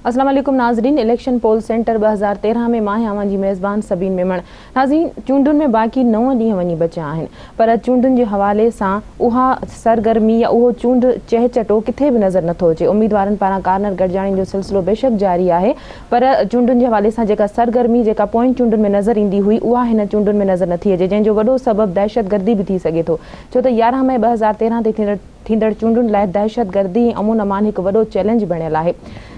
अस्सलाम वालेकुम नाज़रीन। इलेक्शन पोल सेंटर 2013 में मां आवां जी मेज़बान सबीन मेमण। नाज़रीन, चूंडुनि में बाक़ी 9 ॾींहं वञी बचिया आहिनि, पर चूंडुनि जे हवाले सां उहा सरगर्मी या उहो चूंड चहचटो किथे बि नज़र नथो अचे। उम्मीदवारनि पारां कार्नर गॾिजाणी जो सिलसिलो बेशक जारी आहे, पर चूंडुनि जे हवाले सां जेका सरगर्मी जेका पोइ चूंडुनि में नज़र ईंदी हुई उहा हिन चूंडुनि में नज़र नथी अचे, जंहिंजो वॾो सबबु दहशतगर्दी बि थी सघे थो। छो त 11 मई 2013 ते थींदड़ चूंडुनि लाइ दहशतगर्दी ऐं अमन अमान हिकु वॾो चैलेंज बणियल आहे।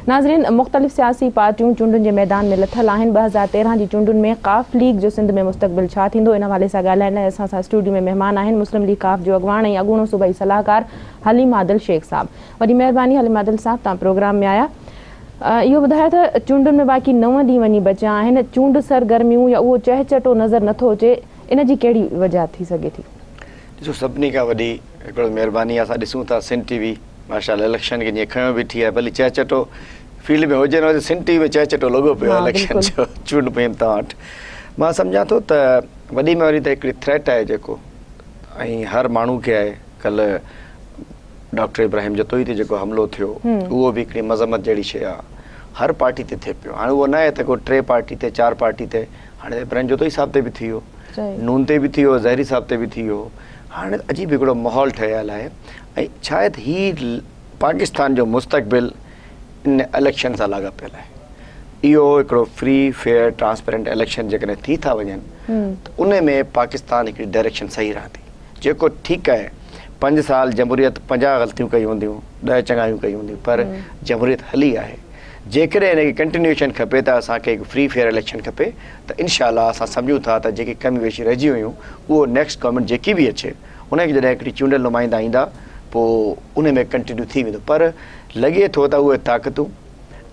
नाज़रीन, मुख़्तलिफ़ सियासी पार्टियूं चूंडुनि जे मैदान में लथल आहिनि। 2013 जी चूंडुनि में काफ लीग जो सिंध में मुस्तक़बिल छा थींदो, इन हवाले सां ॻाल्हाइण लाइ असां सां स्टूडियो में महिमान आहिनि मुस्लिम लीग काफ जो अॻवान ऐं अॻूणो सूबाई सलाहकार हलीम आदिल शेख साहब। वॾी महिरबानी हलीम आदिल साहब, तव्हां प्रोग्राम में आया। इहो ॿुधायो त चूंडुनि में बाक़ी 9 ॾींहं वञी बचिया आहिनि, चूंड सरगर्मियूं या उहो चहचटो नज़र नथो अचे, इन जी कहिड़ी वजह थी सघे थी? ॾिसो, सभिनी खां वॾी हिकिड़ो महिरबानी आहे, असां ॾिसूं था सिंध टीवी माशाल्लाह इलेक्शन खे जीअं खयो बीठी आहे, भली चहचटो फील्ड में हुजे न हुजे, सिंध टीवी में चहचटो लॻो पियो आहे इलेक्शन जो, चूंड पई तव्हां वटि। मां सम्झां थो त वॾी में वॾी त हिकिड़ी थ्रेट आहे जेको, ऐं हर माण्हू खे आहे। कल्ह डॉक्टर इब्राहिम जतोई ते जेको हमलो थियो उहो बि हिकिड़ी मज़मत जहिड़ी शइ आहे, हर पार्टी ते थिए पियो। हाणे उहो न आहे त को 3 पार्टी ते 4 पार्टी ते, हाणे इब्राहिम जतोई साहब ते बि थी वियो, नून ते बि थी वियो, ज़हरी साहब ते बि थी वियो। हाणे अजीब हिकिड़ो माहौल ठहियल आहे, ऐं शायदि हीउ पाकिस्तान जो मुस्तक़बिल इन इलेक्शन सां लाॻापियल आहे। इहो हिकिड़ो फ्री फेयर ट्रांसपेरेंट इलेक्शन जेकॾहिं थी था वञनि त उन में पाकिस्तान हिकिड़ी डायरेक्शन सही रहंदी। जेको ठीकु आहे, 5 साल जमहूरियत 50 ग़लतियूं कयूं हूंदियूं, 10 चङायूं कयूं हूंदियूं, पर जमहूरियत हली आहे। जेकॾहिं हिनखे कंटिन्यूएशन खपे त असांखे हिकु फ्री फेयर इलेक्शन खपे, त इनशाला असां सम्झूं था त जेकी कमी वेशी रहिजी हुयूं उहो नेक्स्ट गवर्नमेंट जेकी बि अचे उनखे जॾहिं हिकिड़ी चूंडियल नुमाइंदा ईंदा पोइ उन में कंटिन्यू थी वेंदो। पर लॻे थो त उहे ताक़तूं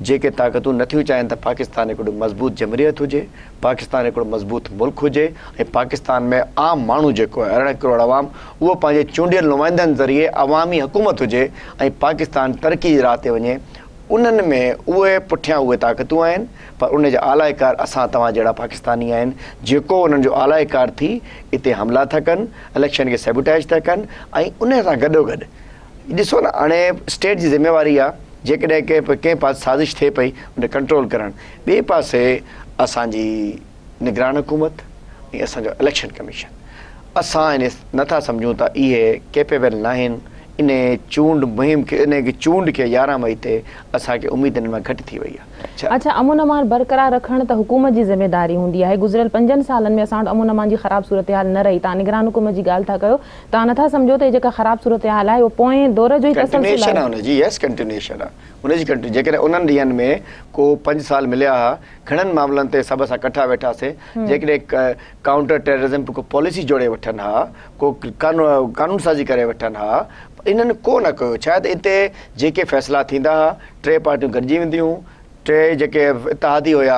जेके ताक़तूं नथियूं चाहिनि त पाकिस्तान हिकिड़ो मज़बूत जमहूरियत हुजे, पाकिस्तान हिकिड़ो मज़बूत मुल्क हुजे, ऐं पाकिस्तान में आम माण्हू जेको आहे 18 करोड़ आवाम, उहो पंहिंजे चूंडियल नुमाइंदनि ज़रिए अवामी हुकूमत हुजे ऐं पाकिस्तान तरक़ी जी राह ते वञे। उन्हनि में उहे पुठियां उहे ताक़तूं आहिनि, पर उन जा आलाइकार असां तव्हां जहिड़ा पाकिस्तानी आहिनि, जेको उन्हनि जो आलाइकार थी हिते हमला था कनि, इलेक्शन खे सेबोटाइज था कनि। ऐं उन सां गॾोगॾु ॾिसो न, हाणे स्टेट जी ज़िम्मेवारी आहे जेकॾहिं कंहिं पासे साज़िश थिए पई उन कंट्रोल करणु, ॿिए पासे असांजी निगरान हुकूमत ऐं असांजो इलेक्शन कमीशन। असां इन नथा सम्झूं त इहे केपेबल न आहिनि इन चूंड मुहिम खे, इन चूंड खे 11 मई ते असांखे उमेद इन मां घटि थी वई आहे। अच्छा, अमन अमान बरक़रार रखणु त हुकूमत जी ज़िम्मेदारी हूंदी आहे। गुज़िरियल 5 सालनि में असां वटि अमन अमान जी ख़राबु सूरत हाल न रही। तव्हां निगरान हुकूमत जी ॻाल्हि था कयो, तव्हां नथा सम्झो त जेका ख़राबु सूरत हाल आहे उहो पोएं दौर जो ई कंटिन्यूएशन आहे हुनजी? यस, कंटिन्यूएशन आहे हुनजी। जेकॾहिं उन्हनि ॾींहंनि में को 5 साल मिलिया हुआ, घणनि मामलनि ते सभु असां कठा वेठासीं, जेकॾहिं काउंटर टेररिज़म को पॉलिसी जोड़े वठनि हा, को कानून साज़ी करे वठनि हा, इन्हनि को न कयो। शायदि हिते जेके फ़ैसिला थींदा हुआ 3 पार्टियूं गॾिजी वेंदियूं, 3 जेके इतिहादी हुया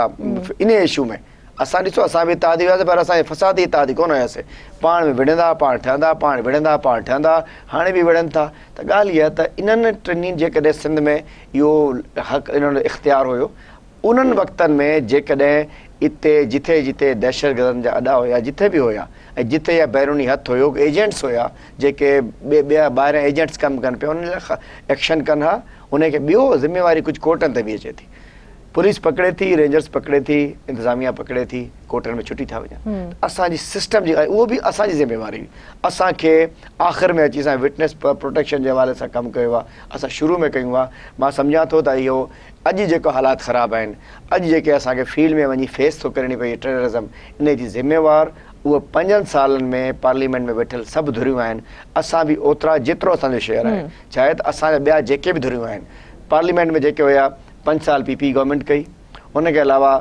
इन इशू में। असां ॾिसो, असां बि इतिहादी हुआसीं, पर असांजे फ़सादी इतिहादी कोन हुयासीं। पाण में विढ़ंदा, पाण ठहंदा, पाण विढ़ंदा, पाण ठहंदा, हाणे बि विढ़नि था। त ॻाल्हि इहा त इन्हनि टिनी जेकॾहिं सिंध में इहो हक़ इन्हनि इख़्तियार हुयो, उन्हनि वक़्तनि में जेकॾहिं हिते जिथे जिथे दहशतगर्दनि जा अॾा हुया, जिथे बि हुया, ऐं जिथे या बैरूनी हथ हुयो, एजेंट्स हुया जेके ॿिया ॿाहिरियां एजेंट्स कमु कनि पिया, उन लाइ एक्शन कनि हा। उनखे ॿियो ज़िम्मेवारी कुझु कोर्टनि ते बि अचे थी, पुलिस पकड़े थी, रेंजर्स पकड़े थी, इंतिज़ामिया पकड़े थी, कोर्टनि में छुटी था वञनि। असांजी सिस्टम जी उहो बि असांजी ज़िम्मेवारी। असांखे आख़िर में अची असां विटनेस प्रोटेक्शन जे हवाले सां कमु कयो आहे, असां शुरू में कयूं आहे। मां सम्झां थो त इहो अॼु जेको हालात ख़राबु आहिनि, अॼु जेके असांखे फील्ड में वञी फेस थो करणी पई टेररिज़म, इन जी ज़िम्मेवार उहे 5 सालनि में पार्लियामेंट में वेठल सभु धुरियूं आहिनि। असां बि ओतिरा जेतिरो असांजो शेयर आहे, शायदि असांजा ॿिया जेके बि धुरियूं आहिनि, पार्लियामेंट में जेके हुया 5 साल PP गवर्नमेंट कई, उनखे अलावा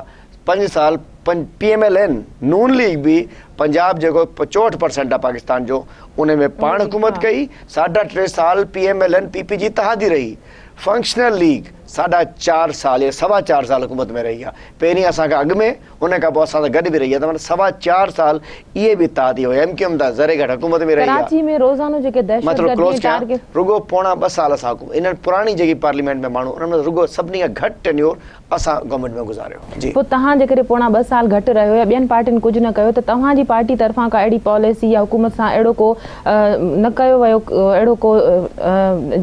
5 साल PMLN नून लीग बि, पंजाब जेको 64% आहे पाकिस्तान जो, उन में पाण हुकूमत कई। 3.5 साल PMLN PP जी इतिहादी रही। फंक्शनल लीग 4.5 साल या 4.25 साल हुकूमत में रही आहे। पहिरीं असांखां अॻु में, उन खां पोइ असां सां गॾु बि रही आहे, त माना 4.25 साल इहे बि इतिहादी हुया। MQM त ज़रे घटि हुकूमत में रही आहे। कराची में रोज़ानो जेके मतिलबु क्लोज़ कयां, रुगो पौणा 2 साल असां इन्हनि पुराणी जेकी पार्लियामेंट में माण्हू, उन्हनि में रुगो सभिनी खां घटि टेन्योर असां गवर्नमेंट में गुज़ारियो। जी, पोइ तव्हां जेकॾहिं पौणा 2 साल घटि रहियो या ॿियनि पार्टियुनि कुझु न कयो, त तव्हांजी पार्टी तरफ़ां का अहिड़ी पॉलिसी या हुकूमत सां अहिड़ो को न कयो वियो, अहिड़ो को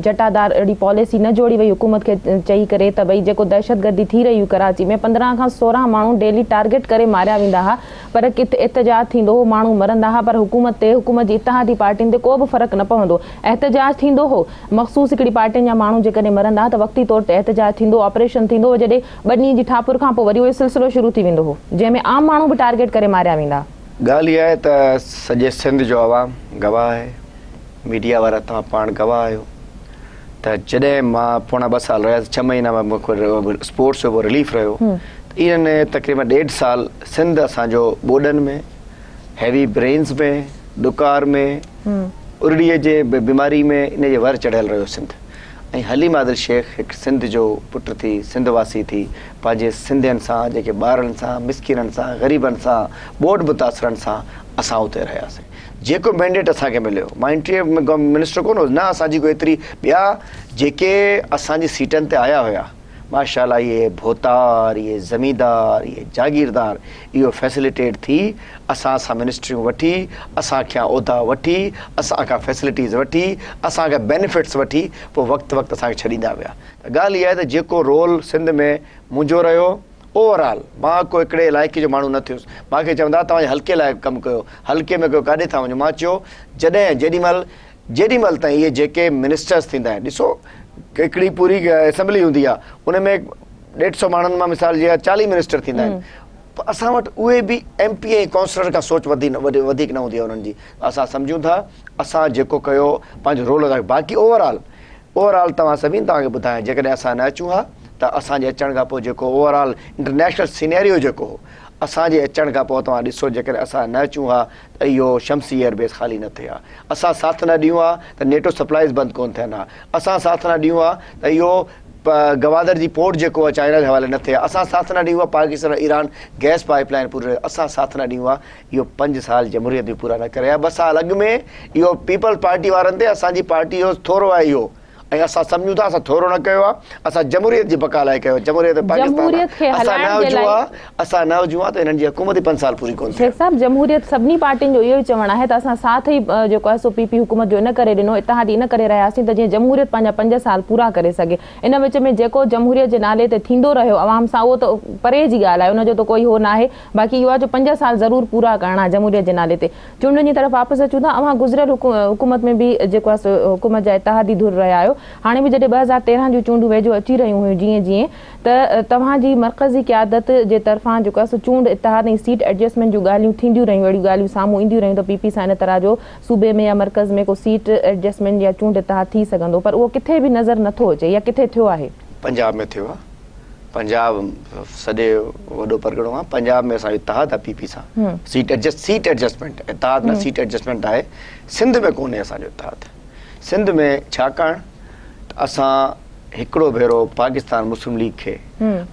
जटादार अहिड़ी पॉलिसी न जोड़ी वई हुकूमत खे चई करे त भई जेको दहशतगर्दी थी रही कराची में 15 खां 16 माण्हू डेली टारगेट करे मारिया वेंदा हुआ, पर किथे एहतजाज थींदो हो, माण्हू मरंदा हुआ, पर हुकूमत जी इत्तेहादी पार्टियुनि ते को बि फ़र्क़ु न पवंदो। एहतजाज थींदो हो, मख़सूस हिकिड़ी पार्टियुनि जा माण्हू जेकॾहिं मरंदा त वक़्ती तौर ते एहतजाज थींदो, ऑपरेशन थींदो हो, जॾहिं 2 ॾींहं जी ठापुर खां पोइ वरी उहो सिलसिलो शुरू थी वेंदो हो जंहिंमें आम माण्हू बि टारगेट करे मारिया वेंदा। ॻाल्हि इहा आहे त सॼे सिंध जो आवाम गवाह आहे, मीडिया वारा तव्हां पाण गवाह आहियो त जॾहिं मां पोणा 2 साल रहियासीं, 6 महीना मां मूंखे स्पोर्ट्स जो रिलीफ रहियो, इन्हनि तक़रीबन 1.5 साल सिंध असांजो ॿोॾनि में, हैवी ब्रेन्स में, ॾुकार में, उरड़ीअ जे बीमारी में, इन जे वर चढ़ियल रहियो सिंध। ऐं हलीम आदिल शेख हिकु सिंध जो पुटु थी, सिंध वासी थी, पंहिंजे सिंधियुनि सां, जेके ॿारनि सां, मिसकिननि सां, ग़रीबनि सां, ॿोॾ मुतासिरनि सां असां उते रहियासीं। जेको मैंडेट असांखे मिलियो, मां इंटीरियर मिनिस्टर कोन हुउसि, न असांजी कोई एतिरी ॿिया जेके असांजी सीटनि ते आया हुया, माशाल्लाह इहे भोतार, इहे ज़मींदार, इहे जागीरदार, इहो फैसिलिटेट थी असां मिनिस्ट्रियूं वठी, असांखां उहिदा वठी, असांखां फैसिलिटीज़ वठी, असांखां बेनिफिट्स वठी, पोइ वक़्तु असांखे छॾींदा विया। त ॻाल्हि इहा आहे त जेको रोल सिंध में मुंहिंजो रहियो, ओवरऑल मां को हिकिड़े इलाइक़े जो माण्हू न थियुसि। मूंखे चवंदा तव्हांजे हल्के लाइ कमु कयो, हल्के में कयो, काॾे था वञो? मां चयो जेॾीमहिल ताईं इहे जेके मिनिस्टर्स थींदा आहिनि, ॾिसो हिकिड़ी पूरी असेंबली हूंदी आहे, उन में 150 माण्हुनि मां मिसाल जी 40 मिनिस्टर थींदा आहिनि, असां वटि उहे बि MP ऐं काउंसलर खां सोच वधीक न हूंदी आहे उन्हनि जी। असां सम्झूं था असां जेको कयो पंहिंजो रोल अदा। बाक़ी ओवरऑल तव्हां सभिनी तव्हांखे ॿुधायां, जेकॾहिं असां न अचूं हा त असांजे अचण खां पोइ जेको ओवरऑल इंटरनेशनल सिनेरियो जेको हो, असांजे अचण खां पोइ तव्हां ॾिसो, जेकॾहिं असां न अचूं हा त इहो शमसी एयरबेस ख़ाली न थिए हा, असां साथ न ॾियूं हा त नेटो सप्लाइज़ बंदि कोन थियनि हा, असां साथ न ॾियूं हा त इहो गवादर जी पोर्ट जेको आहे चाइना जे हवाले न थिए, असां साथ न ॾियूं हा पाकिस्तान ईरान गैस पाइपलाइन पूरी रहे, असां साथ न ॾियूं हा। इहो 5 साल जमहूरियत बि पूरा न करे हा। 2 साल अॻु में इहो पीपल पार्टी वारनि ते असांजी पार्टी जो थोरो आहे इहो, ऐं असां सम्झूं था असां थोरो न कयो आहे, असां जमहूरियत जी बका लाइ कयो। जमहूरियत असां न हुजूं हा त हिननि जी हुकूमत 5 साल पूरी कोन थी। शेख साहब, जमहूरियत सभिनी पार्टियुनि जो इहो ई चवणु आहे त असां साथ ई जेको आहे सो PP हुकूमत जो इन करे ॾिनो, इत्तेहाद इन करे रहियासीं त जीअं जमहूरियत पंहिंजा 5 साल पूरा करे सघे। इन विच में जेको जमहूरियत जे नाले ते थींदो रहियो अवाम सां, उहो त परे जी ॻाल्हि आहे, उनजो त कोई हो न आहे। बाक़ी इहो आहे जो 5 साल ज़रूरु पूरा करणा आहे जमहूरियत जे नाले ते। चूंडुनि जी तरफ़ वापसि अचूं था, अवां गुज़िरियल हुकूमत में बि जेको आहे सो हुकूमत जा इत्तेहादी धुर रहिया आहियो। हाणे बि जॾहिं 2013 जूं चूंडूं वेझो अची रहियूं हुयूं जीअं त तव्हांजी मरकज़ी क़यादत जे तरफ़ां जेको आहे सो चूंड इत्तेहाद ऐं सीट एडजस्टमेंट जूं ॻाल्हियूं थींदियूं रहियूं, अहिड़ियूं ॻाल्हियूं साम्हूं ईंदियूं रहियूं त PP सां इन तरह जो सूबे में या मरकज़ में को सीट एडजस्टमेंट या चूंड इत्तेहाद थी सघंदो, पर उहो किथे बि नज़र नथो अचे या किथे थियो आहे? पंजाब में थियो आहे। पंजाब सॼे वॾो परगिणो आहे, पंजाब में असांजो इत्तेहाद आहे PP सां, सीट एडजस्टमेंट, इत्तेहाद न सीट एडजस्टमेंट आहे। सिंध में कोन्हे असांजो इत्तेहाद। सिंध में छाकाणि असां हिकिड़ो भेरो पाकिस्तान मुस्लिम लीग खे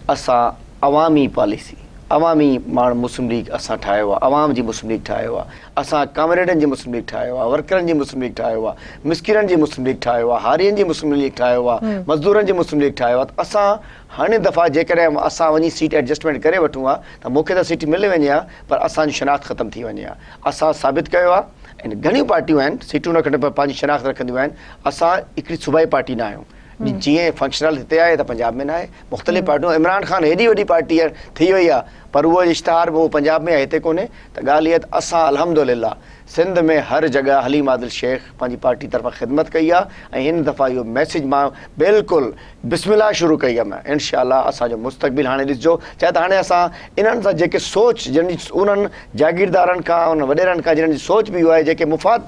असां अवामी पॉलिसी, अवामी माण्हू मुस्लिम लीग असां ठाहियो आहे, अवाम जी मुस्लिम लीग ठाहियो आहे, असां कामरेडनि जी मुस्लिम लीग ठाहियो आहे, वर्करनि जी मुस्लिम लीग ठाहियो आहे, मिसकिननि जी मुस्लिम लीग ठाहियो आहे, हारियुनि जी मुस्लिम लीग ठाहियो आहे, मज़दूरनि जी मुस्लिम लीग ठाहियो आहे। त असां हाणे दफ़ा जेकॾहिं असां वञी सीट एडजस्टमेंट करे वठूं हा त मूंखे त सीट मिली वञे हा, पर असांजी शनाख़्त ख़तमु थी वञे हा। असां साबित कयो आहे, ऐं घणियूं पार्टियूं आहिनि सीटूं न खणे पर पंहिंजी शनाख़्त रखंदियूं आहिनि। असां हिकिड़ी सूबाई पार्टी न आहियूं, जीअं फंक्शनल हिते आहे त पंजाब में न आहे। मुख़्तलिफ़ पार्टियूं, इमरान ख़ान हेॾी वॾी पार्टी थी वई आहे, पर उहो इश्तिहार उहो पंजाब में आहे, हिते कोन्हे। त ॻाल्हि इहा त असां अल्हम्दुलिल्लाह सिंध में हर जॻह हलीम आदिल शेख पंहिंजी पार्टी तरफ़ां ख़िदमत कई आहे, ऐं हिन दफ़ा इहो मैसेज मां बिल्कुलु बिस्मिल्लाह शुरू कई आहे। मां इंशाअल्लाह असांजो मुस्तक़बिल हाणे ॾिसजो, चाहे त हाणे असां इन्हनि सां जेके सोच जिन उन्हनि जागीरदारनि खां, उन वॾेरनि खां जिन्हनि जी सोच बि इहो आहे, जेके मुफ़ाद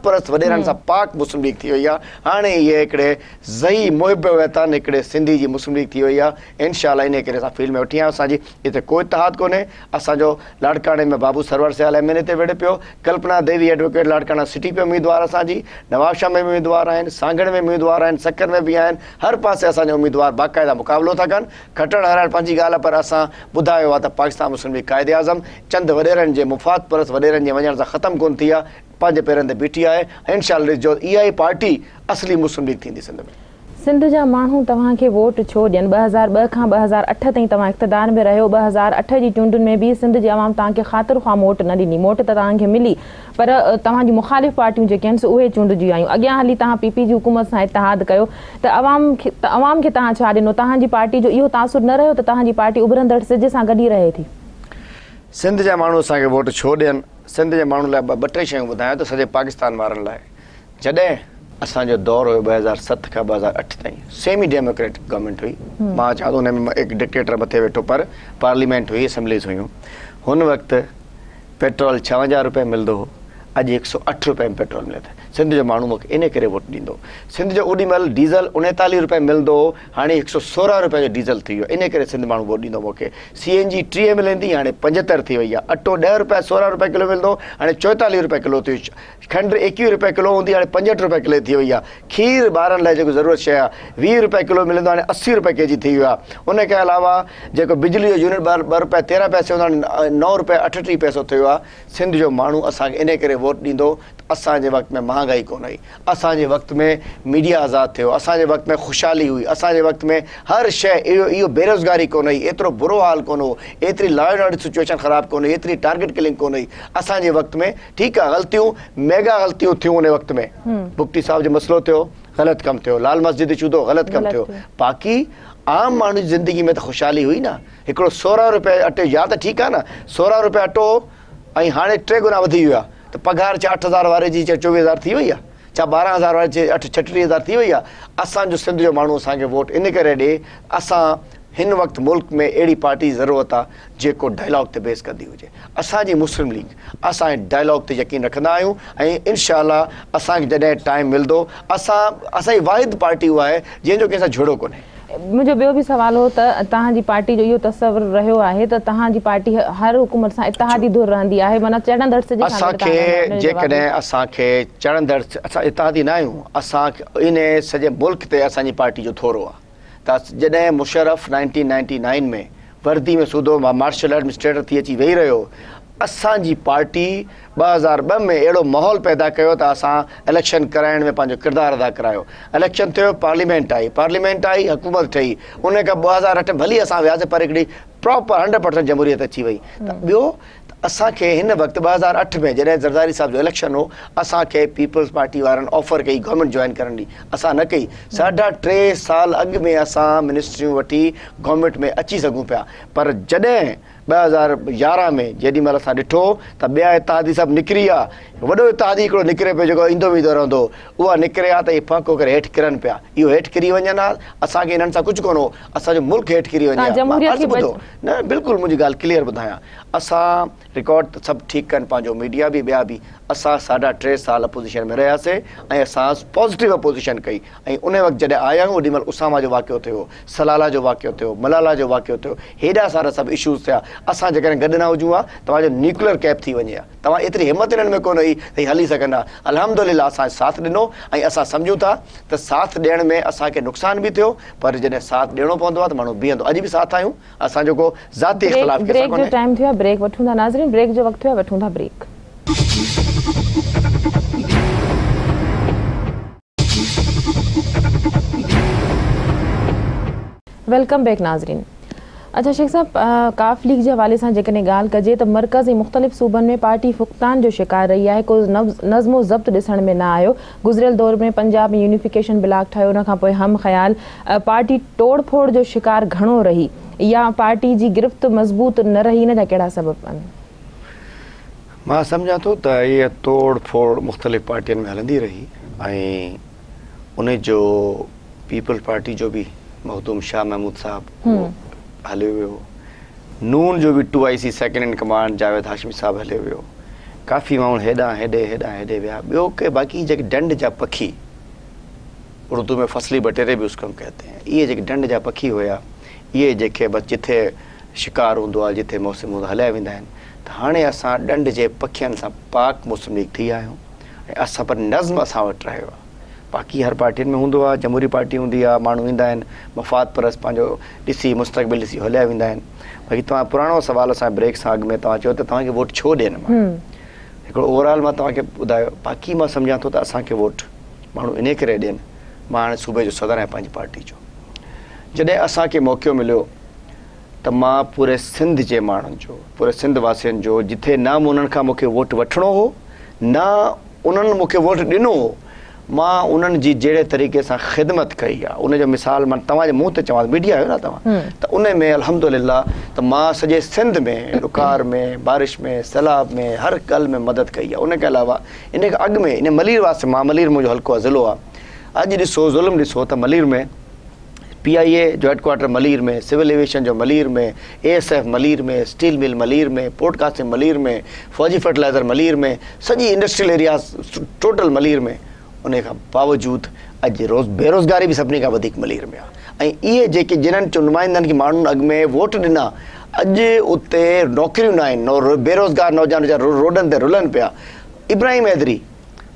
परस्त वॾेरनि सां पाक मुस्लिम लीग थी वई आहे, हाणे इहे हिकिड़े ज़ही मुहिब वतन हिकिड़े सिंधी जी मुस्लिम लीग थी वई आहे। इंशाअल्लाह इन करे असां फील्ड में वठी आहियूं। असांजी हिते कोई इत्तेहाद कोन्हे। असांजो लाड़काणे में बाबू सरवर सियाल MLA ते वेठे पियो, कल्पना देवी एडवोकेट लाड़काना सिटी पे उम्मीदवार असांजी, नवाबशाह में बि उम्मीदवार आहिनि, सांगड़ में बि उम्मीदवार आहिनि, सक्कर में बि आहिनि, हर पासे असांजा उम्मीदवार बाक़ाइदा मुक़ाबिलो था कनि। खटण हराइण पंहिंजी ॻाल्हि आहे, पर असां ॿुधायो आहे त पाकिस्तान मुस्लिम लीग क़ाइदे आज़म चंद वॾेरनि जे मुफ़ाद परस्त वॾेरनि जे वञण सां ख़तमु कोन थी आहे, पंहिंजे पेरनि ते बीठी आहे। इंशाअल्लाह ॾिसजो इहा ई पार्टी असली मुस्लिम लीग थींदी सिंध में। सिंध जा माण्हू तव्हांखे वोट छो ॾियनि? 2002 खां 2008 ताईं तव्हां इक़्तिदार में रहियो। 2008 जी चूंडुनि में बि सिंध जी आवाम तव्हांखे ख़ातिर ख़्वाह वोट न ॾिनी, वोट त तव्हांखे मिली, पर तव्हांजी मुख़ालिफ़ पार्टियूं जेके आहिनि उहे चूंडिजी आयूं। अॻियां हली तव्हां PP जी हुकूमत सां इतिहाद कयो त अवाम खे तव्हां छा ॾिनो? तव्हांजी पार्टी जो इहो तासुर न रहियो त तव्हांजी पार्टी उभरंदड़ सिज सां गॾु ई रहे थी? सिंध जा माण्हू असांखे वोट छो ॾियनि? सिंध जे माण्हुनि लाइ ॿ टे शयूं ॿुधायां त सॼे पाकिस्तान वारनि लाइ। जॾहिं असांजो दौर हुयो 2007 खां 2008 ताईं, सेमी डेमोक्रेटिक गवर्नमेंट हुई, मां चवां थो हुन में हिकु डिक्टेटर मथे वेठो, पर पार्लियामेंट हुई, असेंबलीज़ हुयूं। हुन वक़्तु पेट्रोल 56 रुपए मिलंदो हो, अॼु 108 रुपए में पेट्रोल मिले थो। सिंध जो माण्हू मूंखे इन करे वोट ॾींदो। सिंध जो ओॾी महिल डीज़ल 39 रुपए मिलंदो हो, हाणे 116 रुपए जो डीज़ल थी वियो, इन करे सिंध माण्हू वोट ॾींदो मूंखे। CNG 30 मिलंदी, हाणे 75 थी वई आहे। अटो 10 रुपए 16 रुपए किलो मिलंदो, हाणे 44 रुपए किलो थी वियो। खंडु 21 रुपए किलो हूंदी, हाणे 65 रुपए किलो थी वई आहे। खीर ॿारनि लाइ जेको ज़रूरत शइ आहे 20 रुपए किलो मिलंदो, हाणे 80 रुपए केजी थी वियो आहे। उनखे अलावा जेको बिजली जो यूनिट 2 रुपए 13 पैसे हूंदो, हाणे 9 रुपए 38 पैसो थियो आहे। सिंध जो माण्हू असांखे इन करे वोट ॾींदो त असांजे वक़्त में महांगाई कोन हुई, असांजे वक़्त में मीडिया आज़ादु थियो, असांजे वक़्त में ख़ुशहाली हुई, असांजे वक़्त में हर शइ इहो बेरोज़गारी कोन हुई, एतिरो बुरो हाल कोन हो, एतिरी लॉ एंड ऑर्डर सिचुएशन ख़राबु कोन हुई, एतिरी टारगेट किलिंग कोन हुई असांजे वक़्त में। ठीकु आहे, ग़लतियूं मेगा ग़लतियूं थियूं उन वक़्त में। बुक्टी साहब जो मसइलो थियो, ग़लति कमु थियो, लाल मस्जिद चूदो, ग़लति कमु थियो। बाक़ी आम माण्हू जी ज़िंदगी में त ख़ुशहाली हुई न। हिकिड़ो 16 रुपए अटे, या त ठीकु आहे न, 16 रुपए अटो ऐं हाणे 3 गुना वधी वियो आहे, त पघार 6000 वारे जी 24,000 थी वई आहे, 12,000 वारे जी 36,000 थी वई आहे। असांजो सिंध जो माण्हू असांखे वोट इन करे ॾिए, असां हिन वक़्तु मुल्क में अहिड़ी पार्टी जी ज़रूरत आहे जेको डायलॉग ते बेस कंदी हुजे। असांजी मुस्लिम लीग असां डायलॉग ते यकीन रखंदा आहियूं ऐं इनशाअल्लाह असांखे जॾहिं टाइम मिलंदो, असांजी वाहिद पार्टी उहा आहे जंहिंजो कंहिंसां जुड़ो कोन्हे। मुंहिंजो ॿियो बि सुवाल हो त तव्हांजी पार्टी जो इहो तसवुर रहियो आहे त तव्हांजी पार्टी हर हुकूमत सां इतिहादी धुर रहंदी आहे, माना चढ़ंदड़ सिज सां? असांखे जेकॾहिं असांखे चढ़ंदड़, असां इतिहादी न आहियूं, असां इन सॼे मुल्क ते असांजी पार्टी जो थोरो आहे। त जॾहिं मुशर्रफ 1999 में वर्दी में सूदो मार्शल एडमिनिस्ट्रेटर थी अची वेही रहियो, असांजी पार्टी 2002 में अहिड़ो माहौल पैदा कयो त असां इलेक्शन कराइण में पंहिंजो किरदारु अदा करायो। इलेक्शन थियो, पार्लियामेंट आई, हुकूमत ठही। उन खां 2008 भली असां वियासीं, पर हिकिड़ी प्रॉपर 100% जमहूरियत अची वई। त ॿियो असांखे हिन वक़्तु 2008 में जॾहिं ज़रदारी साहब जो इलेक्शन हो, असांखे पीपल्स पार्टी वारनि ऑफर कई गवर्नमेंट जॉइन करण जी, असां न कई। 3.5 साल अॻु में असां मिनिस्ट्रियूं वठी गवर्नमेंट में अची सघूं पिया, पर जॾहिं 2011 में जेॾी महिल असां ॾिठो त ॿिया इतिहादी सभु निकिरी विया, वॾो इतिहादी हिकिड़ो निकिरे पियो जेको ईंदो वेंदो रहंदो, उहा निकिरिया त इहे फ़ाको करे हेठि किरनि पिया। इहो हेठि किरी वञनि हा, असांखे हिननि सां कुझु कोन हो, असांजो मुल्क हेठि किरी वञे। न, बिल्कुलु मुंहिंजी ॻाल्हि क्लियर ॿुधायां, असां रिकॉर्ड त सभु ठीकु कनि, पंहिंजो मीडिया बि ॿिया बि, असां 3.5 साल अपोज़िशन में रहियासीं ऐं असां पॉज़िटिव अपोज़िशन कई। ऐं उन वक़्तु जॾहिं आया आहियूं ओॾी महिल उसामा जो वाक़ियो थियो, सलाला जो वाक़ियो थियो, मलाला जो वाक़ियो थियो, हेॾा सारा सभु इशूज़ थिया। असां जेकॾहिं गॾु न हुजूं हा, तव्हांजो न्यूक्लियर कैप थी वञे हा। तव्हां एतिरी हिमत हिननि में कोन हुई त हली सघंदा। अल्हम्दुलिल्लाह असां साथ ॾिनो ऐं असां सम्झूं था त साथ ॾियण में असांखे नुक़सान बि थियो, पर जॾहिं साथ ॾियणो पवंदो आहे त माण्हू बीहंदो। अॼु बि साथ आहियूं, असां जेको ज़ाती इख़्तिलाफ़ ब्रेक जो टाइम थियो आहे, ब्रेक वठूं था नाज़रीन, ब्रेक जो वक़्तु थियो आहे, वठूं था ब्रेक। वेलकम बैक नाज़रीन। अच्छा शेख साहब, काफ लीग के हवाले से जेकॾहिं ॻाल्हि कजे त मरकज़ ऐं मुख़्तलिफ़ सूबनि में पार्टी फुक़तान जो शिकार रही है, को नज़्मो ज़ब्त ॾिसण में न आयो। गुज़िरियल दौर में पंजाब में यूनिफिकेशन ब्लॉक ठहियो, उन खां पोइ हम ख़्याल पार्टी तोड़ फोड़ जो शिकार घणो रही, या पार्टी जी गिरफ़्त मज़बूत न रही, इन जा कहिड़ा सबब आहिनि? मां सम्झां थो त इहा तोड़ फोड़ मुख़्तलिफ़ पार्टियुनि में हलंदी रही ऐं उन जो पीपल्स पार्टी जो बि मखदूम शाह महमूद साहब हलियो वियो, नून जो भी 2IC second in command Javed Hashmi साहब हलियो वियो, काफ़ी माण्हू हेॾां हेॾे विया। ॿियो के बाक़ी जेके डंड जा पखी, उर्दू में फसली बटेरे भी उसको हम कहते हैं, ये जेके डंड जा पखी हुआ, ये जेके बस जिथे शिकार हूंदो आहे, जिथे मौसम हूंदो हलिया वेंदा आहिनि। त हाणे असां डंड जे पखियुनि सां पाक मुस्लिम लीग थी आहियूं ऐं असां पर नज़्म असां वटि रहियो आहे। बाक़ी हर पार्टियुनि में हूंदो आहे, जमहूरी पार्टी हूंदी आहे, माण्हू ईंदा आहिनि मफ़ाद परस पंहिंजो ॾिसी मुस्तक़बिल ॾिसी हलिया वेंदा आहिनि। बाक़ी तव्हां पुराणो सवाल असां ब्रेक सां अॻु में तव्हां चयो त तव्हांखे वोट छो ॾियनि, मां हिकिड़ो ओवरऑल मां तव्हांखे ॿुधायो। बाक़ी मां सम्झां थो त असांखे वोट माण्हू इन करे ॾियनि मां हाणे सूबे जो सदर आहियां पंहिंजी पार्टी जो। जॾहिं असांखे मौक़ो मिलियो त मां पूरे सिंध जे माण्हुनि जो, पूरे सिंध वासियुनि जो, जिथे न उन्हनि खां मूंखे वोट वठिणो हो न उन्हनि मूंखे वोट ॾिनो हो, मां उन्हनि जी जहिड़े तरीक़े सां ख़िदमत कई आहे उनजो मिसाल मां तव्हांजे मुंहं ते चवां, मीडिया आहियो न तव्हां, त उन में अल्हम्दुलिल्लाह त मां सॼे सिंध में ॾुकार में, बारिश में, सैलाब में, हर ॻाल्हि में मदद कई आहे। उनखे अलावा इन खां अॻु में इन मलीर वास्ते, मां मलीर मुंहिंजो हल्को आहे, ज़िलो आहे, अॼु ॾिसो ज़ुल्म ॾिसो त मलीर में PIA जो हेडक्वार्टर मलीर में, सिविल एविएशन जो मलीर में, ASF मलीर में, स्टील मिल मलीर में, पोर्ट कासिम मलीर में, फौजी फर्टिलाइज़र मलीर में, सॼी इंडस्ट्रियल एरियाज़ टोटल मलीर में। उन खां बावजूदि अॼु बेरोज़गारी बि सभिनी खां वधीक मलीर में आहे। ऐं इहे जेके जिन्हनि नुमाइंदनि खे माण्हुनि अॻु में वोट ॾिना, अॼु उते नौकिरियूं न आहिनि, बेरोज़गार नौजवान वीचारा रोडनि ते रुलनि पिया। इब्राहिम हैदरी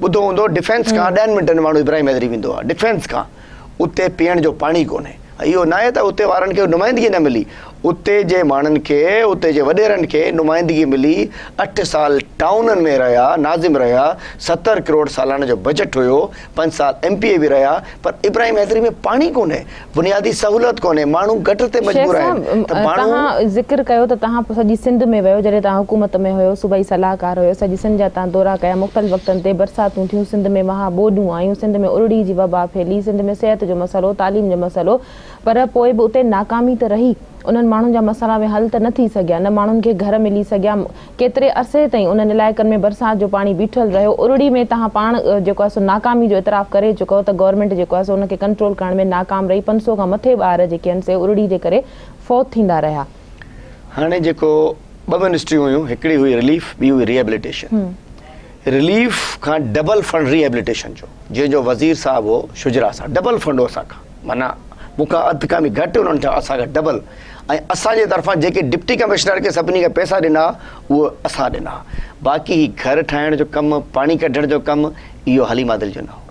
ॿुधो हूंदो, डिफेंस खां 10 मिंटनि में माण्हू इब्राहिम हैदरी वेंदो आहे, डिफेंस खां। उते पीअण जो पाणी कोन्हे। इहो न आहे त उते वारनि खे नुमाइंदगी न मिली, उते जे माण्हुनि खे, उते जे वॾेरनि खे नुमाइंदगी मिली। 8 साल टाउननि में रहिया, नाज़िम रहिया, 70 करोड़ सालाना जो बजट हुयो, 5 साल MPA बि रहिया, पर इब्राहिम हैदरी में पाणी कोन्हे, बुनियादी सहूलियत कोन्हे, माण्हू घटि ते मजबूर आहिनि। तव्हां ज़िक्र कयो त तव्हां सॼी सिंध में वियो, जॾहिं तव्हां हुकूमत में हुयो, सूबाई सलाहकार हुयो, सॼी सिंध जा तव्हां दौरा कया, मुख़्तलिफ़ वक़्तनि ते बरसातूं थियूं, सिंध में महा ॿोॾूं आयूं, सिंध में उरड़ी जी वबा फैली, सिंध में सिहत जो मसइलो, तालीम जो मसइलो, पर पोइ बि उते नाकामी त रही। उन्हनि माण्हुनि जा मसइला में हल त न थी सघिया, न माण्हुनि खे घर मिली सघिया, केतिरे अरसे ताईं उन्हनि इलाइक़नि में बरसात जो पाणी बीठल रहियो। उरड़ी में तव्हां पाण जेको आहे सो नाकामी जो इतराफ़ करे चुको त गवर्नमेंट जेको आहे सो उनखे कंट्रोल करण में नाकाम रही, 500 खां मथे ॿार जेके आहिनि से उरड़ी जे करे फौत थींदा रहिया। हाणे जेको 2 मिनिस्ट्रियूं हुयूं, हिकिड़ी हुई रिलीफ, ॿी हुई रिहेबिलिटेशन। रिलीफ खां डबल फंड रिहेबिलिटेशन जो, जंहिंजो वज़ीर साहब हो शुजरा साहब, डबल फंड हो असांखां, माना मूंखां अधु खां बि घटि उन्हनि चयो असांखे डबल। ऐं असांजे तरफ़ां जेके डिप्टी कमिश्नर खे सभिनी खे पैसा ॾिना उहो असां ॾिना। बाक़ी घर ठाहिण जो कमु, पाणी कढण जो कमु, इहो हली मादिल जो न हो।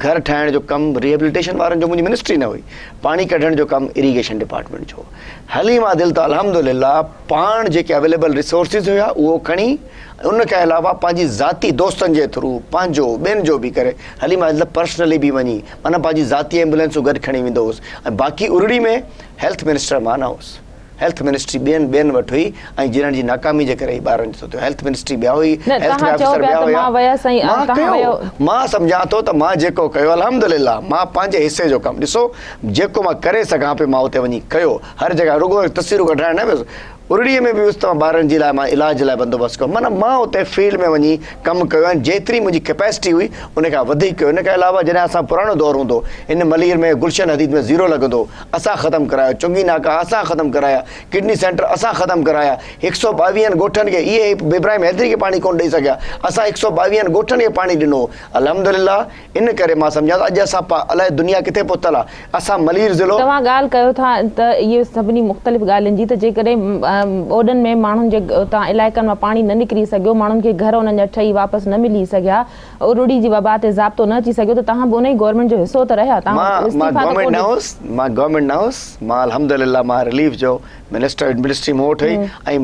घर ठाहिण जो कमु रिहेबिलिटेशन वारनि जो मुंहिंजी मिनिस्ट्री न हुई, पाणी कढण जो कमु इरीगेशन डिपार्टमेंट जो। हली मादिल त अल्हम्दुलिल्लाह पाण जेके अवेलेबल रिसोर्सिस हुया उहो खणी, उनखे अलावा पंहिंजी ज़ाती दोस्तनि जे थ्रू, पंहिंजो ॿियनि जो बि करे हली मादिल पर्सनली बि वञी, माना पंहिंजी ज़ाती एम्बुलेंसूं गॾु खणी वेंदो हुउसि। ऐं बाक़ी उरड़ी में हेल्थ मिनिस्टर मां न हुउसि, हेल्थ मिनिस्ट्री ॿियनि वटि हुई, ऐं जिन्हनि जी नाकामी जे करे ॿारनि जो थियो, हेल्थ मिनिस्ट्री ॿिया हुई, हेल्थ ऑफिसर ॿिया हुया। मां सम्झां थो त मां जेको कयो अल्हम्दुलिल्लाह मां पंहिंजे हिसे जो कमु, ॾिसो जेको मां करे सघां पियो मां उते वञी कयो। हर जॻह रुॻो तस्वीरूं कढाइण न वियुसि, उरड़ीअ में बि वियुसि त ॿारनि जे लाइ मां इलाज लाइ बंदोबस्तु कयो, माना मां उते फील्ड में वञी कमु कयो ऐं जेतिरी मुंहिंजी कैपेसिटी हुई उनखां वधीक कयो। इनखे अलावा जॾहिं असां पुराणो दौरु हूंदो, इन मलीर में गुलशन हदीद में 0 लॻंदो, असां ख़तमु करायो, चुंगी नाका असां ख़तमु कराया, किडनी सेंटर असां ख़तमु कराया, 122 ॻोठनि खे, इहे इब्राहिम हैदरी खे पाणी कोन ॾेई सघिया, असां 122 ॻोठनि खे पाणी ॾिनो अल्हम्दुलिल्लाह। इन करे मां सम्झां थो अॼु असां अलाए दुनिया किथे पहुतल आहे, असां मलीर ज़िलो। तव्हां ॻाल्हि कयो था त इहे सभिनी मुख़्तलिफ़ ॻाल्हियुनि जी, त जेकॾहिं ओॾनि में माण्हुनि जे उतां इलाइक़नि मां पाणी न निकिरी सघियो, माण्हुनि खे घर उन्हनि जा ठही वापसि न मिली सघिया, उरड़ी जी वबा ते ज़ाब्तो न अची सघियो, त तव्हां बि उन ई गवर्नमेंट जो हिसो त रहिया। मां गवर्नमेंट न हुउसि, मां अल्हम्दुलिल्लाह मां रिलीफ जो मिनिस्ट्री मूं वटि हुई। ऐं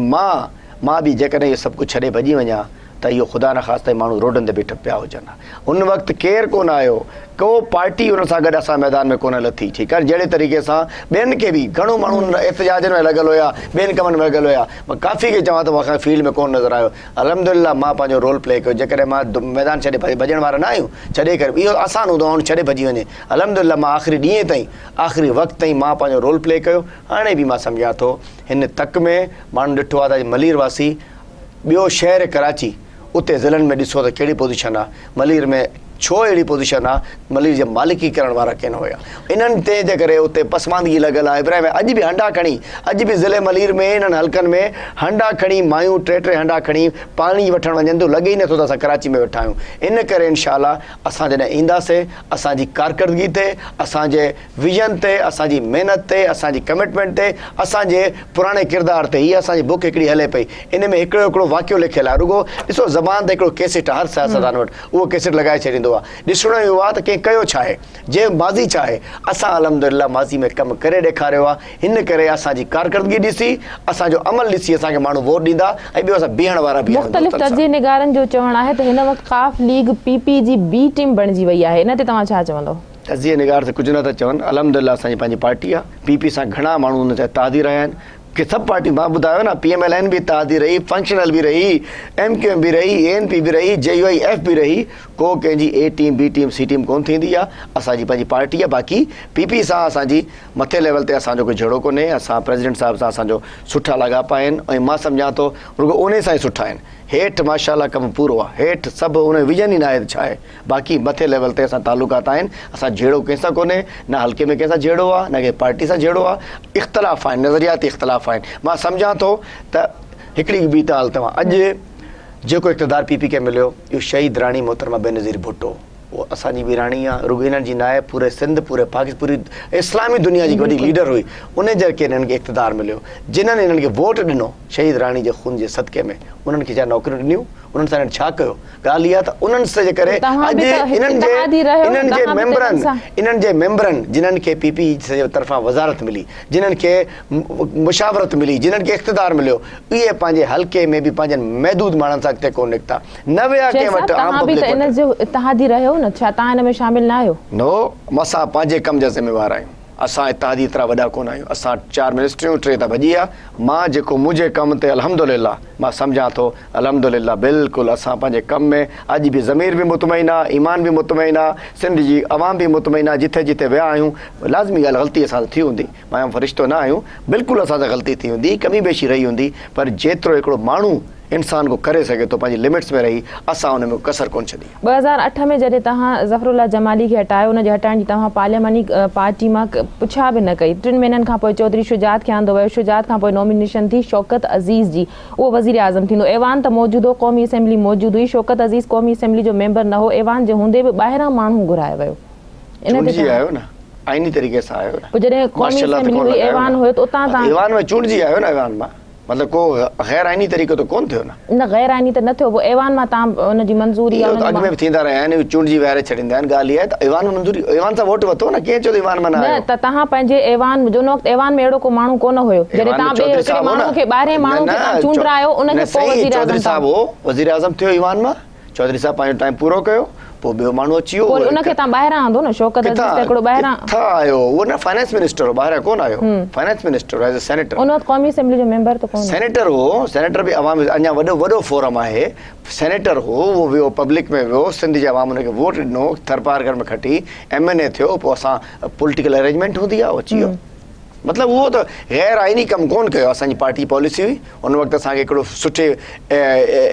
मां बि जेकॾहिं इहो सभु कुझु छॾे भॼी वञा त इहो ख़ुदा न ख़ासिता माण्हू रोडनि ते बीठा पिया हुजनि। उन वक़्तु केरु कोन आयो, को पार्टी हुन सां गॾु असां मैदान में कोन लथी। ठीकु आहे, जहिड़े तरीक़े सां ॿियनि खे बि घणो माण्हू एहतिजाजनि में लॻल हुया, ॿियनि कमनि में लॻल हुया, मां काफ़ी खे चवां त मूंखे फील्ड में कोन नज़र आयो। अल्हम्दुलिल्लाह मां पंहिंजो रोल प्ले कयो। जेकॾहिं मां मैदान छॾे भॼण वारा न आहियूं, छॾे करे इहो आसानु हूंदो आहे छॾे भॼी वञे, अल्हम्दुलिल्लाह मां आख़िरी ॾींहं ताईं, आख़िरी वक़्त ताईं मां पंहिंजो रोल प्ले कयो। हाणे बि मां सम्झां थो हिन तक में माण्हू ॾिठो आहे त मलीर वासी, ॿियो शहर कराची, उते ज़िलनि में ॾिसो त कहिड़ी पोज़ीशन आहे, मलीर में छो अहिड़ी पोज़ीशन आहे, मलीर जे मालिकी करण वारा किन हुया, इन्हनि ते जे करे उते पसमानदगी लॻल आहे। इब्राहिम अॼु बि हंडा खणी, अॼु बि ज़िले मलीर में इन्हनि हल्कनि में हंडा खणी मायूं 3-3 हंडा खणी पाणी वठणु वञनि थो, लॻे ई नथो त असां कराची में वेठा आहियूं। इन करे इनशाअल्लाह असां जॾहिं ईंदासीं, असांजी कारकर्दगी ते, असांजे विजन ते, असांजी महिनत ते, असांजी कमिटमेंट ते, असांजे पुराणे किरदार ते, हीअ असांजी बुक हिकिड़ी हले पई, इन में हिकिड़ो वाक़ियो लिखियलु आहे। रुगो ॾिसो ज़बान ते हिकिड़ो कैसेट हर सियासतदान वटि, उहो कैसेट लॻाए छॾींदो आहे, ॾिसणो इहो आहे त कंहिं कयो छा आहे, जे माज़ी छा आहे। असां अल्हम्दुलिल्लाह माज़ी में कमु करे ॾेखारियो आहे। हिन करे असांजी कारकर्दगी ॾिसी, असांजो अमल ॾिसी असांखे माण्हू वोट ॾींदा। ऐं ॿियो असां बीहण वारा बि। मुख़्तलिफ़ तर्जीह निगारनि जो चवणु आहे त हिन वक़्तु ख़ाफ़ लीग PP जी B टीम बणिजी वई आहे, इन ते तव्हां छा चवंदव? तज़िए निगार से कुझु नथा चवनि। अलहमदिल्ला असांजी पंहिंजी पार्टी आहे, पीपी सां घणा माण्हू हुन ते तादी रहिया आहिनि कि सभु पार्टी, मां ॿुधायो न, PMLN बि तादी रही, फंक्शनल बि रही, MQM बि रही, ANP बि रही, JUIF बि रही, को कंहिंजी A team B team C team कोन थींदी आहे। असांजी पंहिंजी पार्टी आहे। बाक़ी PP सां असांजी मथे लेवल ते असांजो कोई झगड़ो कोन्हे। असां प्रेसिडेंट साहिब सां असांजो सुठा लाॻापा आहिनि ऐं मां सम्झां थो रुॻो उन सां ई सुठा आहिनि। हेठि माशाल्लाह कमु पूरो आहे, हेठि सभु उन विजन ई न आहे छा आहे। बाक़ी मथे लेवल ते असां तालुकात आहिनि। असां जहिड़ो कंहिंसां कोन्हे, न हल्के में कंहिंसां जहिड़ो आहे, न कंहिं पार्टी सां जहिड़ो आहे। इख़्तिलाफ़ आहिनि, नज़रियाती इख़्तिलाफ़ आहिनि। मां सम्झां थो त हिकिड़ी ॿी त हाल तव्हां अॼु जेको इक़्तिदार PP खे मिलियो, इहो शहीद राणी मोहतरमा बेनज़ीर भुट्टो, वो असांजी बि राणी आहे, रुॻो हिननि जी न आहे, पूरे सिंध, पूरे पाकिस्तान, पूरी इस्लामी दुनिया जी वॾी लीडर हुई। उन जे हिननि खे इक़्तिदार मिलियो। जिन्हनि हिननि खे वोट ॾिनो शहीद राणी जे खून जे सदके में, उन्हनि खे छा नौकरियूं ॾिनियूं, उन्हनि सां छा कयो? ॻाल्हि इहा त उन्हनि सां जे करे अॼु इन्हनि जे मेंबरनि जिन्हनि खे PP जे तरफ़ां वज़ारत मिली, जिन्हनि खे मुशावरत मिली, जिन्हनि खे इक़्तिदार मिलियो, इहे पंहिंजे हल्के में बि पंहिंजनि महदूद माण्हुनि सां अॻिते कोन निकिता, न विया कंहिं वटि। इत्तेहादी रहियो न, छा तव्हां हिन में शामिल न आहियो? नो, असां पंहिंजे कम जा ज़िम्मेवार आहियूं। असां इत्तेहादी एतिरा वॾा कोन आहियूं। असां 4 मिनिस्ट्रियूं, 3 त भॼी आहे। मां जेको मुंहिंजे कम ते अल्हम्दुलिल्लाह मां सम्झां थो, अल्हम्दुलिल्लाह बिल्कुलु असां पंहिंजे कम में अॼु बि ज़मीर बि मुतमइन आहे, ईमान बि मुतमइन आहे, सिंध जी अवाम बि मुतमइन आहे। जिथे जिथे विया आहियूं, लाज़मी ॻाल्हि ग़लती असां थी हूंदी, मां फ़रिश्तो न आहियूं, बिल्कुलु असां सां ग़लती थी हूंदी, कमी बेशी रही हूंदी, पर जेतिरो हिकिड़ो माण्हू इंसान को करे सके तो पंहिंजी लिमिट्स में रही, असां उन में कसर कोन छॾी। 2008 में जॾहिं तव्हां ज़फ़रुल्लाह जमाली खे हटायो, उनजे हटाइण जी तव्हां पार्लियामानी पार्टी मां पुछा बि न कई। 3 महीननि खां पोइ चौधरी शुजात खे आंदो वियो। शुजात खां पोइ नॉमिनेशन थी शौकत अज़ीज़ जी, उहो वज़ीर आज़म थींदो। ऐवान त मौजूदु हो, क़ौमी असेंबली मौजूदु हुई, शौकत अज़ीज़ क़ौमी असेंबली जो मेंबर न हो। ऐवान जे हूंदे बि ॿाहिरां माण्हू घुरायो वियो। इन ते आयो न, आईनी तरीक़े सां आयो न। पोइ जॾहिं क़ौमी असेंबली हुई, ऐवान हुयो, त उतां तव्हां ऐवान में चूंडजी आयो न। ऐवान मां मतलब को गैर आईनी तरीक़ो तो कोन थियो न गैर आईनी त न थियो। पोइ ऐवान मां तव्हां उन जी मंज़ूरी अॻु में बि थींदा रहिया आहिनि, चूंडजी वारे छॾींदा आहिनि। ॻाल्हि इहा आहे त ऐवान में मंज़ूरी, ऐवान सां वोट वरितो न, कीअं चयो ऐवान मां न आयो? त तव्हां पंहिंजे ऐवान जो वक़्तु ऐवान में अहिड़ो को माण्हू कोन हुयो जॾहिं तव्हां ॿिए हिकिड़े माण्हू खे ॿाहिरें माण्हू खे तव्हां चूंडरायो, उन खे पोइ वज़ीर आज़म साहब हो वज़ीर आज़म थियो ऐवान मां। चौधरी साहब पंहिंजो टाइम पूरो कयो, पोइ ॿियो माण्हू अची वियो, पोइ उनखे तव्हां ॿाहिरां आंदो न। शौकत अज़ीज़ त हिकिड़ो ॿाहिरां आयो, उहो न फाइनेंस मिनिस्टर हो, ॿाहिरां कोन आयो। Finance minister as a senator, उन वक़्तु क़ौमी असेंबली जो मेंबर त कोन, सेनेटर हो। सेनेटर बि अवाम अञा वॾो फोरम आहे। सेनेटर हो, उहो वियो पब्लिक में वियो, सिंध जे अवाम उनखे वोट ॾिनो, थरपारकर में खटी MNA थियो। पोइ असां पॉलिटिकल अरेंजमेंट हूंदी आहे, अची वियो। मतिलबु उहो त गैर आईनी कमु कोन कयो। असांजी पार्टी पॉलिसी हुई उन वक़्तु असांखे हिकिड़ो सुठे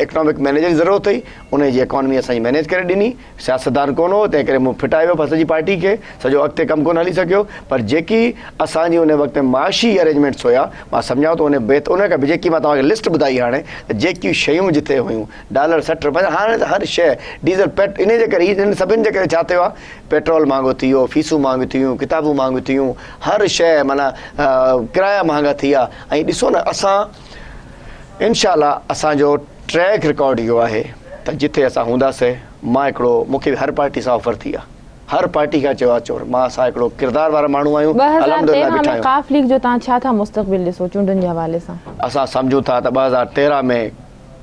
इकनॉमिक मैनेजर जी ज़रूरत हुई, उन जी इकॉनमी असांजी मैनेज करे ॾिनी। सियासतदान कोन हो, तंहिं करे मूं फिटायो पियो सॼी पार्टी खे, सॼो अॻिते कमु कोन हली सघियो। पर जेकी असांजी उन वक़्तु माशी अरेंजमेंट्स हुया, मां सम्झां थो उन खां बि जेकी मां तव्हांखे लिस्ट ॿुधाई हाणे, जेकियूं शयूं जिथे हुयूं, $60 हाणे त हर शइ डीज़ल इन जे करे, हिन सभिनि जे करे छा थियो आहे, पेट्रोल महांगो थी वियो, फीसूं महांगियूं थियूं, किताबूं महांगियूं थियूं, हर शइ माना किराया महांगा थी विया। ऐं ॾिसो न, असां इंशाअल्लाह असांजो ट्रैक रिकॉर्ड इहो आहे त जिथे असां हूंदासीं, मां हिकिड़ो, मूंखे बि हर पार्टी सां ऑफर थी आहे, हर पार्टी खां चयो आहे चोर, मां असां हिकिड़ो किरदार वारा माण्हू आहियूं। 2013 में काफ लीग जो तव्हां छा था मुस्तक़बिल ॾिसो चूंडनि जे हवाले सां? असां सम्झूं था त 2013 में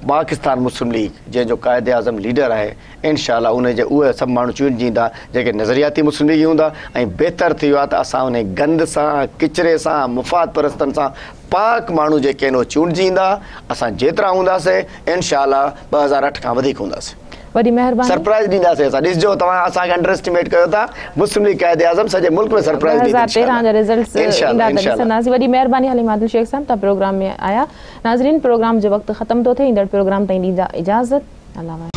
पाकिस्तान मुस्लिम लीग जंहिंजो क़ाइदे आज़म लीडर आहे, इंशाअल्लाह उनजे उहे सभु माण्हू चूंडजींदा जेके नज़रियाती मुस्लिम लीग हूंदा। ऐं बहितर थी वियो आहे त असां उन गंद सां, किचरे सां, मुफ़ाद परस्तनि सां पाक माण्हू जेके आहिनि उहे चूंडजींदा। असां जेतिरा हूंदासीं इंशाअल्लाह 2008 खां वधीक हूंदासीं। वॾी महिरबानी, सरप्राइज़ ॾींदासीं असां। ॾिसजो, तव्हां असांखे अंडर एस्टिमेट कयो था, मुस्लिम लीग क़ाइदे आज़म सॼे मुल्क में सरप्राइज़ ॾींदी। 2013 जा रिज़ल्ट्स ईंदा त ॾिसंदासीं। वॾी महिरबानी हलीम आदिल शेख साहब, तव्हां प्रोग्राम में आया। नाज़रीन, प्रोग्राम जो वक़्तु ख़तम थो थिए, ईंदड़ प्रोग्राम ताईं ॾींदा इजाज़त। अल्लाह।